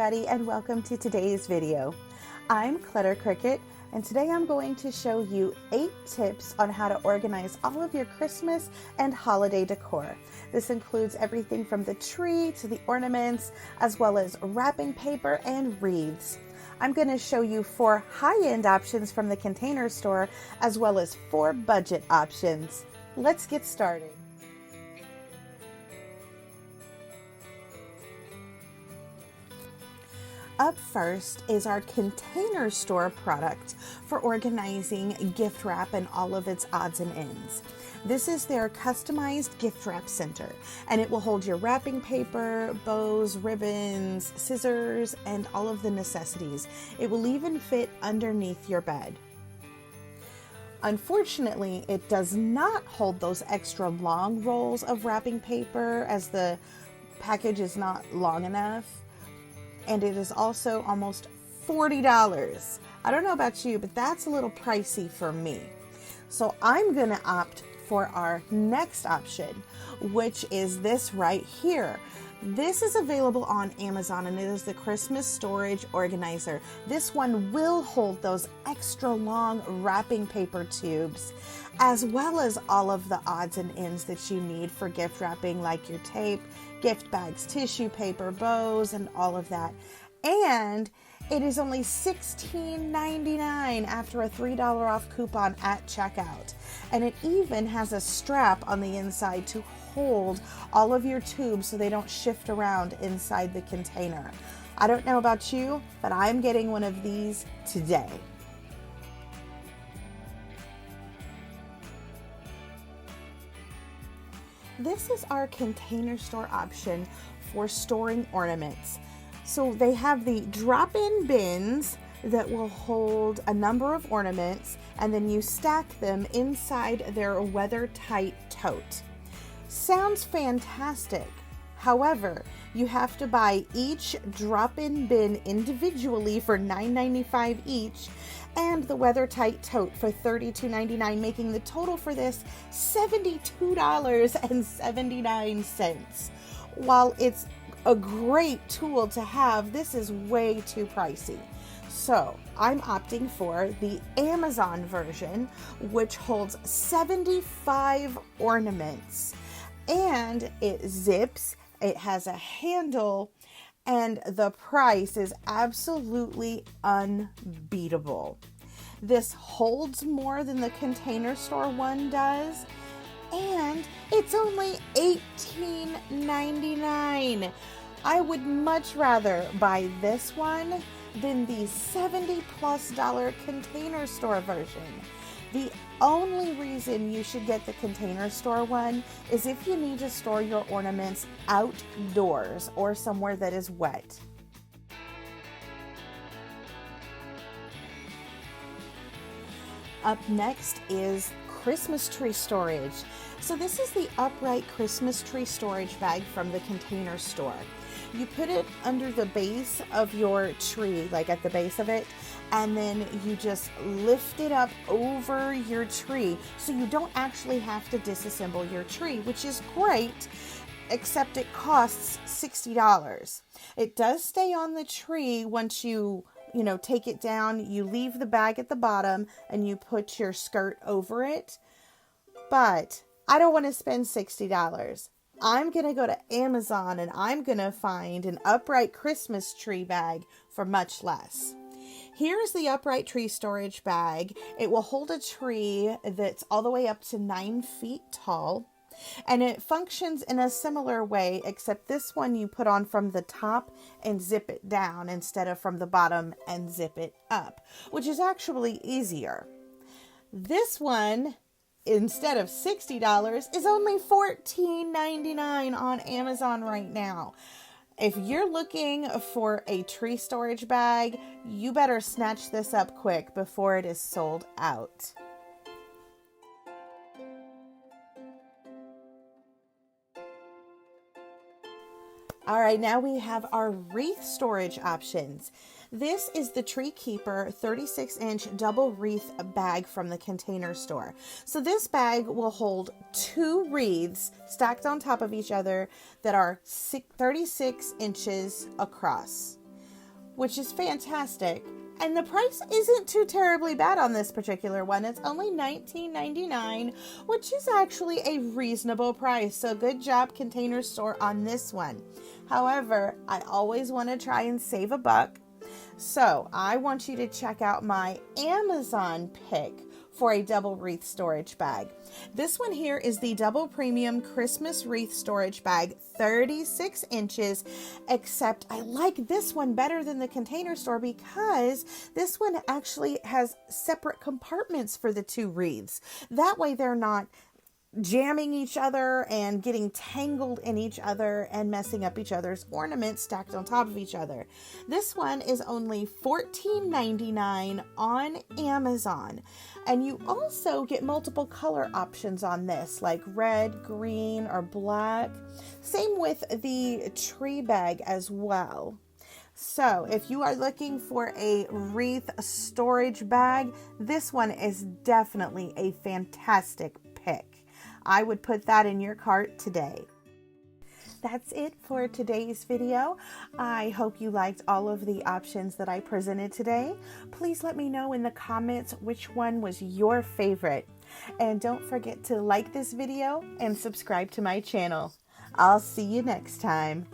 everybody, and welcome to today's video. I'm Clutter Cricket, and today I'm going to show you 8 tips on how to organize all of your Christmas and holiday decor. This includes everything from the tree to the ornaments, as well as wrapping paper and wreaths. I'm going to show you 4 high-end options from the Container Store, as well as 4 budget options. Let's get started. Up first is our Container Store product for organizing gift wrap and all of its odds and ends. This is their customized gift wrap center, and it will hold your wrapping paper, bows, ribbons, scissors, and all of the necessities. It will even fit underneath your bed. Unfortunately, it does not hold those extra long rolls of wrapping paper, as the package is not long enough. And it is also almost $40. I don't know about you, but that's a little pricey for me. So I'm gonna opt for our next option, which is this right here. This is available on Amazon, and it is the Christmas Storage Organizer. This one will hold those extra long wrapping paper tubes, as well as all of the odds and ends that you need for gift wrapping, like your tape, gift bags, tissue paper, bows, and all of that. And it is only $16.99 after a $3 off coupon at checkout. And it even has a strap on the inside to hold all of your tubes so they don't shift around inside the container. I don't know about you, but I'm getting one of these today. This is our Container Store option for storing ornaments. So they have the drop-in bins that will hold a number of ornaments, and then you stack them inside their weather-tight tote. Sounds fantastic. However, you have to buy each drop-in bin individually for $9.95 each, and the weather-tight tote for $32.99, making the total for this $72.79. While it's a great tool to have, this is way too pricey. So I'm opting for the Amazon version, which holds 75 ornaments, and it zips, it has a handle, and the price is absolutely unbeatable. This holds more than the Container Store one does, and it's only $18.99. I would much rather buy this one than the $70+ Container Store version. The only reason you should get the Container Store one is if you need to store your ornaments outdoors or somewhere that is wet. Up next is Christmas tree storage. So this is the upright Christmas tree storage bag from the Container Store. You put it under the base of your tree, like at the base of it, and then you just lift it up over your tree, so you don't actually have to disassemble your tree, which is great, except it costs $60. It does stay on the tree once you take it down. You leave the bag at the bottom and you put your skirt over it. But I don't want to spend $60. I'm going to go to Amazon and I'm going to find an upright Christmas tree bag for much less. Here's the upright tree storage bag. It will hold a tree that's all the way up to 9 feet tall. And it functions in a similar way, except this one you put on from the top and zip it down instead of from the bottom and zip it up, which is actually easier. This one, instead of $60, is only $14.99 on Amazon right now. If you're looking for a tree storage bag, you better snatch this up quick before it is sold out. All right, now we have our wreath storage options. This is the Tree Keeper 36-inch double wreath bag from the Container Store. So this bag will hold 2 wreaths stacked on top of each other that are 36 inches across. which is fantastic. And the price isn't too terribly bad on this particular one. It's only $19.99, which is actually a reasonable price. So good job, Container Store, on this one. However, I always want to try and save a buck. So I want you to check out my Amazon pick for a double wreath storage bag. This one here is the double premium Christmas wreath storage bag, 36 inches, except I like this one better than the Container Store because this one actually has separate compartments for the two wreaths. That way they're not jamming each other and getting tangled in each other and messing up each other's ornaments stacked on top of each other. This one is only $14.99 on Amazon. And you also get multiple color options on this, like red, green, or black. Same with the tree bag as well. So if you are looking for a wreath storage bag, this one is definitely a fantastic pick. I would put that in your cart today. That's it for today's video. I hope you liked all of the options that I presented today. Please let me know in the comments which one was your favorite. And don't forget to like this video and subscribe to my channel. I'll see you next time.